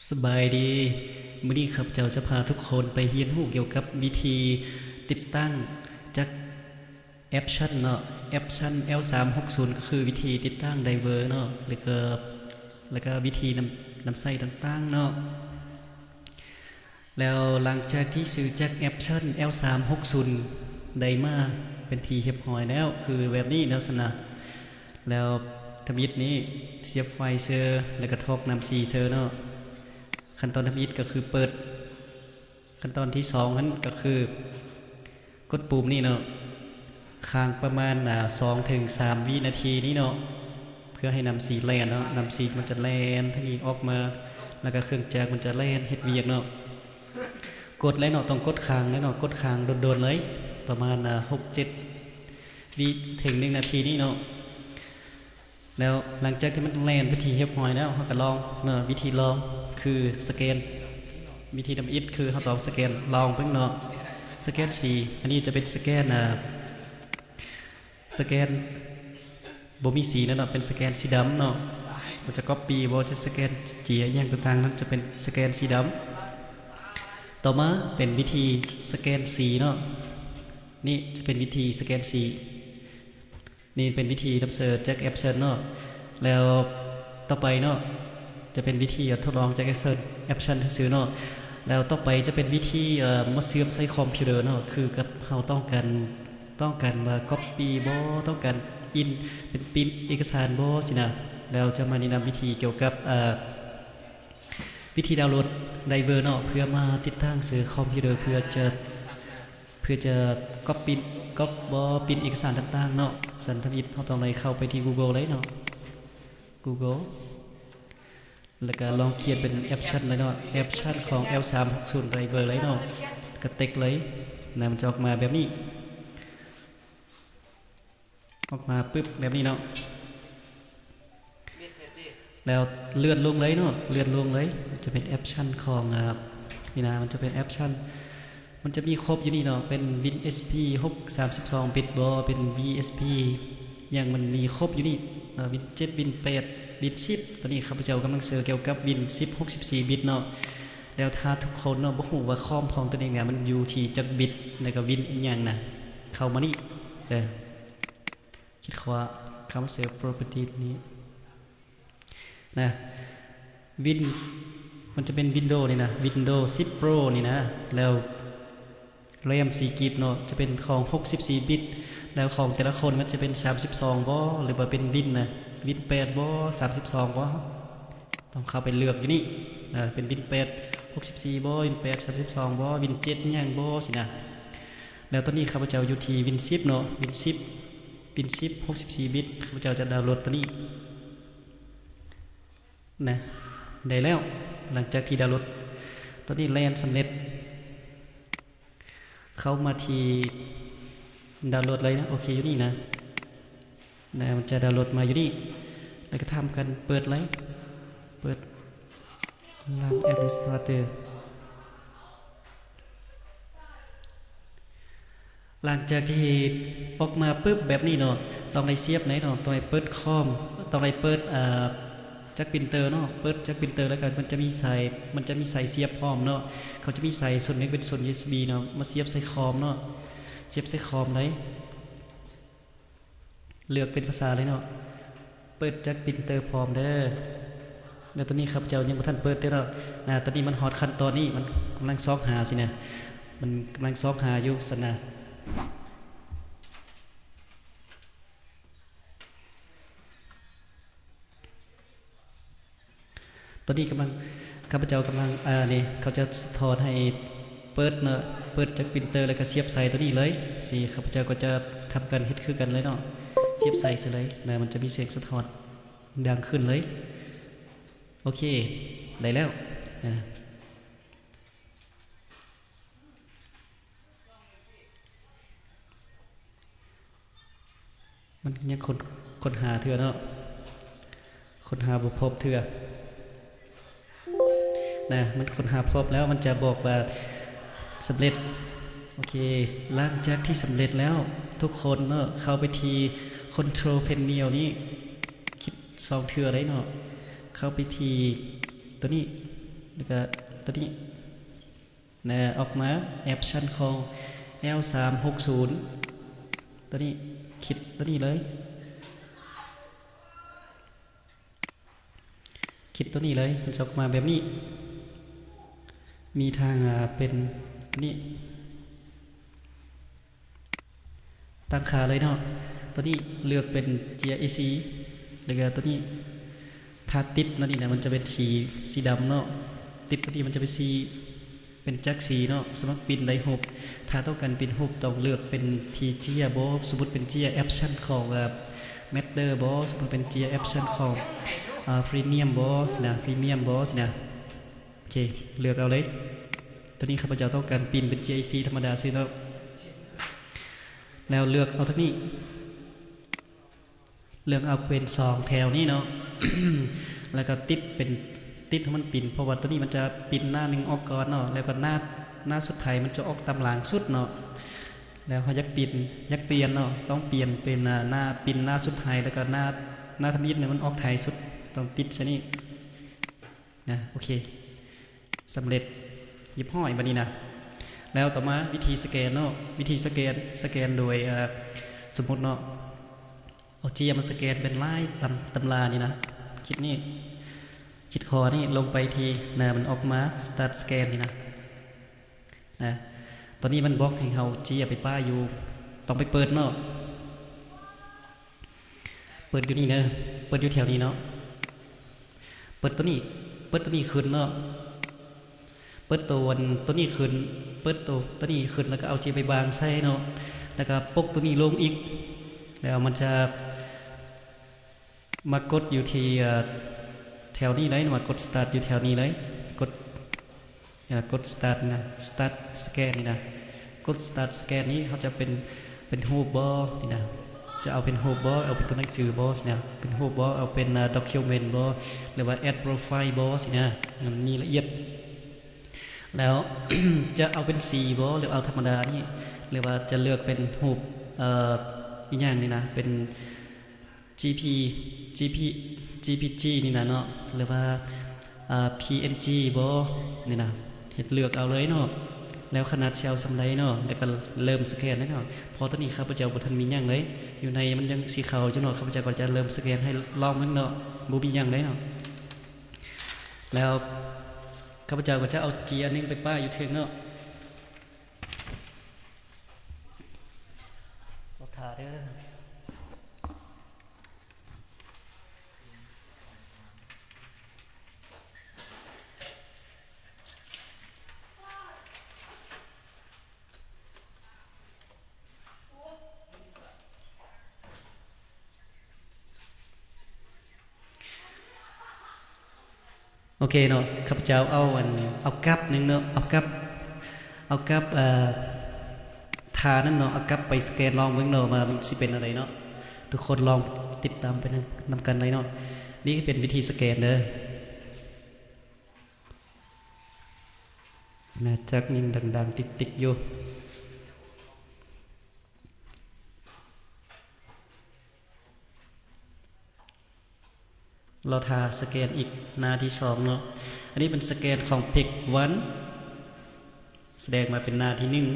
สบายดีมื้อนี้ครับเจ้าจะพาทุกคนไปเรียนรู้เกี่ยวกับวิธีติดตั้งจากแอปชั่นเนาะแอปชั่น L360 ก็คือวิธีติดตั้งไดเวอร์เนาะแล้วก็วิธีนำใส่ต่างๆเนาะแล้วหลังจากที่ซื้อจากแอปชั่น L360 ได้มาเป็นทีเรียบร้อยแล้วคือแบบนี้ลักษณะแล้วทำอิฐนี้เสียบไฟเซอร์แล้วก็ทอกนำซีเซอร์เนาะขั้นตอนทำอิฐก็คือเปิดขั้นตอนที่2นั้นก็คือกดปุ่มนี่เนาะค้างประมาณ2 ถึง 3 วินาทีนี่เนาะเพื่อให้นำสีแล่นเนาะนำสีมันจะแล่นทั้งนี้ออกมาแล้วก็เครื่องจักรมันจะแล่นเฮ็ดเวียกเนาะกดเลยเนาะต้องกดค้างเลยเนาะกดค้างโดนๆเลยประมาณ6-7 วิถึง1 นาทีนี่เนาะแล้วหลังจากที่มันแล่นวิธีเรียบร้อยแล้วเราก็ลองเนาะวิธีลองคือสแกนวิธีทำอิฐคือเขาต้องสแกนลองเพิ่งเนาะสแกนสีอันนี้จะเป็นสแกนบ่มีสีนั่นเนาะเป็นสแกนสีดำเนาะมันจะก๊อปปี้บ่จะสแกนเจียอย่างต่างๆนั้นจะเป็นสแกนสีดำต่อมาเป็นวิธีสแกนสีเนาะนี่จะเป็นวิธีสแกนสีนี่เป็นวิธีทำเสิร์ชจากแอปเสิร์ชเนาะแล้วต่อไปเนาะจะเป็นวิธีทดลองจากแอปเสิร์ชแอปชั่นซื้อเนาะแล้วต่อไปจะเป็นวิธีมาเชื่อมใส่คอมพิวเตอร์เนาะคือกับเราต้องการมาก๊อปปี้บ่ต้องการอินเป็นปริ้นเอกสารบ่สินะแล้วจะมาแนะนำวิธีเกี่ยวกับวิธีดาวน์โหลดไดเวอร์เนาะเพื่อมาติดตั้งซื้อคอมพิวเตอร์เพื่อจะก๊อปปี้ก็บ่ปริ้นเอกสารต่างๆเนาะสันทมิตเราต้องเลยเข้าไปที่ Google เลยเนาะ Google แล้วก็ลองเขียนเป็นแอปชั่นเลยเนาะแอปชั่นของ L360 Driver เลยเนาะก็เต็กเลยนะมันจะออกมาแบบนี้ออกมาปึ๊บแบบนี้เนาะแล้วเลื่อนลงเลยเนาะเลื่อนลงเลยจะเป็นแอปชั่นของนี่นะมันจะเป็นแอปชั่นมันจะมีครบอยู่นี่เนาะเป็น WinSP 632 บิตบอเป็น VSP อย่างมันมีครบอยู่นี่Win 7 Win 8 Win 10ตอนนี้ข้าพเจ้ากำลังเสิร์ชเกี่ยวกับ Win 10 64 บิตเนาะแล้วถ้าทุกคนเนาะบ่ฮู้ว่าคอมของตัวเองเนี่ยมันอยู่ที่จักบิตแล้วก็ Win อีหยังน่ะเข้ามานี่เด้อคิดว่าคำเสิร์ช property นี้นะ Win มันจะเป็น Windows นี่นะ Windows 10 Pro นี่นะแล้วแรม4 กิกเนาะจะเป็นของ64 บิตแล้วของแต่ละคนมันจะเป็น32บ่หรือว่าเป็นวินนะวิน8บ่32บ่ต้องเข้าไปเลือกอยู่นี่เป็นวิน8 64บ่วิน8 32บ่วิน7หยังบ่สินะแล้วตอนนี้ข้าพเจ้าอยู่ที่วิน10เนาะวิน10 64 บิตข้าพเจ้าจะดาวน์โหลดตัวนี้นะได้แล้วหลังจากที่ดาวน์โหลดตอนนี้แลนสำเร็จเข้ามาที่ดาวน์โหลดเลยนะโอเคอยู่นี่นะมันจะดาวน์โหลดมาอยู่นี่แล้วก็ทำกันเปิดเลยเปิดRun Administratorหลังจากที่ออกมาปึ๊บแบบนี้เนาะต้องได้เสียบไหนเนาะต้องได้เปิดคอมต้องได้เปิดจากปรินเตอร์เนาะเปิดจากปรินเตอร์แล้วกันมันจะมีใส่เสียบพร้อมเนาะเขาจะมีใส่ส่วนนึงเป็นส่วน USB เนาะมาเสียบใส่คอมเนาะเสียบใส่คอมเลยเลือกเป็นภาษาเลยเนาะเปิดจากปรินเตอร์พร้อมเด้อแล้วตอนนี้ครับเจ้ายังบ่ทันเปิดเด้อเนาะตอนนี้มันฮอตขั้นตอนนี้มันกำลังซอกหาสินะมันกำลังซอกหาอยู่สนะตอนนี้ข้าพเจ้ากำลังนี่เขาจะถอดให้เปิดเนาะเปิดจากปรินเตอร์แล้วก็เสียบใส่ตัวนี้เลยสิข้าพเจ้าก็จะทำการเฮ็ดคือกันเลยเนาะเสียบใส่เลยนะมันจะมีเสียงสะท้อนดังขึ้นเลยโอเคได้แล้วนะมันยังคนหาเถื่อเนาะคนหาบ่พบเถื่อนะมันคนหาพบแล้วมันจะบอกว่าสำเร็จโอเคหลังจากที่สำเร็จแล้วทุกคนเนาะเข้าไปที่ Control Panel นี้คิด2 เทื่อได้เนาะเข้าไปที่ตัวนี้ แล้วก็ตัวนี้นะออกมาแอปชั่นของ L360 ตัวนี้คิดตัวนี้เลยคิดตัวนี้เลยมันจะออกมาแบบนี้มีทางเป็นนี่ตั้งค่าเลยเนาะตัวนี้เลือกเป็น GIC แล้วก็ตัวนี้ถ้าติดนั่นนี่นะมันจะเป็นสีดำเนาะติดตัวนี้มันจะเป็นสีเป็นจักสีเนาะสมัครปินได้หกถ้าต้องการปินหกต้องเลือกเป็นทีเจียบอสมมติเป็นเจียแอปชั่นของแมทเตอร์บอสมมติเป็นเจียแอปชั่นของพรีเมียมบอสนะพรีเมียมบอสนะโอเคเลือกเอาเลยตัวนี้ข้าพเจ้าต้องการปินเป็น GIC ธรรมดาซื้อแล้วแล้วเลือกเอาทั้งนี้เลือกเอาเป็น2แถวนี้เนาะ แล้วก็ติดเป็นติดให้มันปินเพราะว่าตัวนี้มันจะปินหน้าหนึ่งออกก่อนเนาะแล้วก็หน้าสุดท้ายมันจะออกตำหลังสุดเนาะแล้วเขายักเปลี่ยนเนาะต้องเปลี่ยนเป็นหน้าปินหน้าสุดท้ายแล้วก็หน้าทำยิดเนี่ยมันออกท้ายสุดต้องติดซะนี่นะโอเคสำเร็จหยิบห้อยบันนี้นะแล้วต่อมาวิธีสแกนเนาะวิธีสแกนโดยสมมติเนาะเอาเจียมาสแกนเป็นลายตำรานี่นะคิดคอนี่ลงไปทีนะมันออกมา start scan นี่นะตอนนี้มันบล็อกให้เราเจียไปป้าอยู่ต้องไปเปิดเนาะเปิดอยู่นี่เนาะเปิดอยู่แถวนี้เนาะเปิดตัวนี้ขึ้นเนาะเปิดตัวนี้ขึ้นเปิดตัวนี้ขึ้นแล้วก็เอาเจียไปบางใส่เนาะแล้วก็ปกตัวนี้ลงอีกแล้วมันจะมากดอยู่ที่แถวนี้เลยมากด start อยู่แถวนี้เลยกด start นะ start scan นี่นะกด start scan นี้เขาจะเป็นรูปบอนี่นะจะเอาเป็นรูปบอเอาเป็นตัวหนังสือบอสเนี่ยเป็นรูปบอเอาเป็น document บอหรือว่า add profile บอสเนี่ยมันมีละเอียดแล้ว จะเอาเป็นสีบอหรือเอาธรรมดานี่หรือว่าจะเลือกเป็นรูปอีกอย่างนี่นะเป็น GPG นี่นะเนาะหรือว่าPNG บอนี่นะเห็ดเลือกเอาเลยเนาะแล้วขนาดเชลสำไรเนาะแล้วก็เริ่มสแกนได้เนาะพอตอนนี้ข้าพเจ้าบุทันมีอย่างเลยอยู่ในมันยังสีขาวอยู่เนาะข้าพเจ้าก็จะเริ่มสแกนให้ลองมันเนาะบูบีอย่างเลยเนาะแล้วข้าพเจ้าก็จะเอาเจียนึงไปป้ายอยู่เทิงเนาะเราถ่าเด้อโอเคเนาะข้าพเจ้าเอากับหนึ่งเนาะเอากับทานั่นเนาะเอากับไปสแกนลองเบิ่งเนาะมามันสิเป็นอะไรเนาะทุกคนลองติดตามไปนำกันเลยเนาะนี่เป็นวิธีสแกนเด้อน่าจักนิ่งดังๆติดอยู่เราทาสแกนอีกหน้าที่2เนาะอันนี้เป็นสแกนของพิกวันแสดงมาเป็นหน้าที่1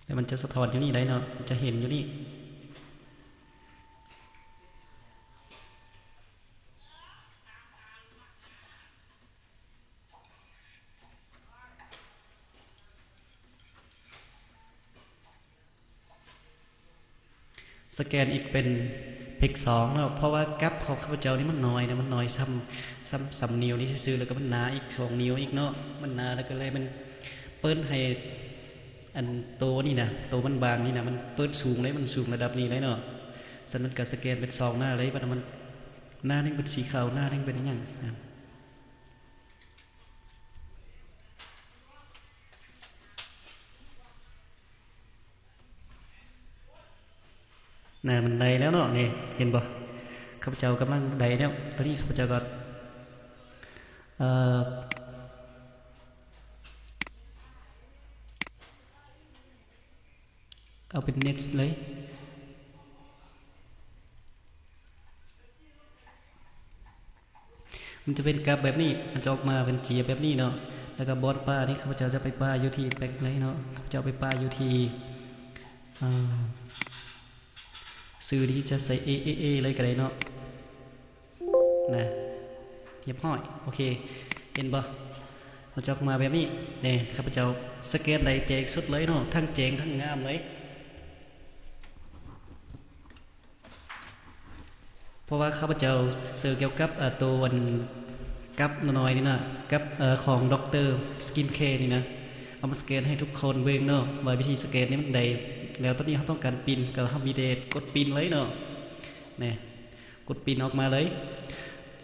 แล้วมันจะสะท้อนอยู่นี่ได้เนาะจะเห็นอยู่นี่สแกนอีกเป็นพิก2เนาะเพราะว่ากับของข้าพเจ้านี่มันน้อยนะมันน้อยซ้ำนิ้วนี่ซื้อแล้วก็มันหนาอีก2นิ้วอีกเนาะมันหนาแล้วก็เลยมันเปิ้นให้อันโตนี่นะโตมันบางนี่นะมันเปิดสูงเลยมันสูงระดับนี้เลยเนาะสันมันก็สแกนเป็น2หน้าเลยมันหน้านึงเป็นสีขาวหน้านึงเป็นอย่างนั้นมันได้แล้วเนาะนี่เห็นบ่ข้าพเจ้ากำลังได้แล้วตอนนี้ข้าพเจ้าก็เอาเป็น next เลย มันจะเป็นกราฟแบบนี้มันจะออกมาเป็นเจียแบบนี้เนาะแล้วก็บอสป้านี่ข้าพเจ้าจะไปป้าอยู่ที่แบกเลยเนาะข้าพเจ้าไปป้าอยู่ที่สื่อที่จะใส่ A เลยก็ได้เนาะนะเรียบร้อยโอเคเห็นบ่มันจะออกมาแบบนี้เนี่ยข้าพเจ้าสแกนได้แจกสุดเลยเนาะทั้งเจ๋งทั้งงามเลยเพราะว่าข้าพเจ้าเสิร์ฟเกี่ยวกับตัววันกับน้อยนี่นะกับของด็อกเตอร์สกินแคร์นี่นะเอามาสแกนให้ทุกคนเบิ่งเนาะว่าวิธีสแกนนี่มันใดแล้วตอนนี้เขาต้องการปินก็เขามีเดทกดปินเลยเนาะเนี่ยกดปินออกมาเลย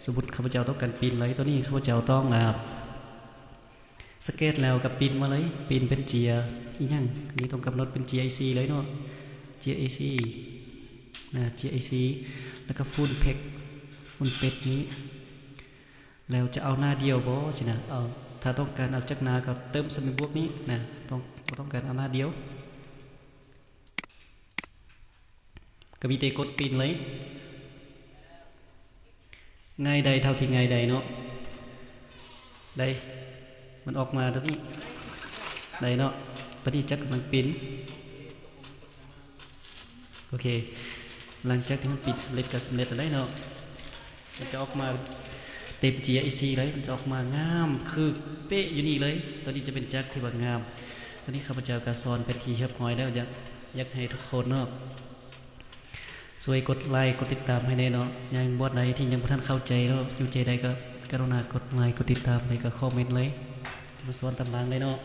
สมมติข้าพเจ้าต้องการปินเลยตัวนี้ข้าพเจ้าต้องสแกนแล้วกับปินมาเลยปินเป็นเจียอีนั่งนี่ต้องกำหนดเป็น GIC เลยเนาะ GIC นะ GIC แล้วก็ฟูลเพ็กฟูลเป็ดนี้แล้วจะเอาหน้าเดียวบ่สินะเอาถ้าต้องการเอาจักหน้าก็เติมสมิบวกนี้นะต้องการเอาหน้าเดียวก็มีแต่กดปินเลยง่ายใดเท่าที่ง่ายใดเนาะได้มันออกมาตอนนี้ได้เนาะตอนนี้จักมันปินโอเคหลังจากที่มันปิดสำเร็จก็สำเร็จแล้วเนาะมันจะออกมาเต็ม GIC เลยมันจะออกมางามคือเป๊ะอยู่นี่เลยตอนนี้จะเป็นจักที่ว่างามตอนนี้ข้าพเจ้ากระสอนเป็นทีเรียบร้อยแล้วอยากให้ทุกคนเนาะช่วยกดไลค์กดติดตามให้แน่เนาะยังบอสใดที่ยังบ่ทันเข้าใจเนาะอยู่ใจใดก็กรุณากดไลค์กดติดตามเลยก็คอมเมนต์เลยจะมาสอนตำรางเลยเนาะ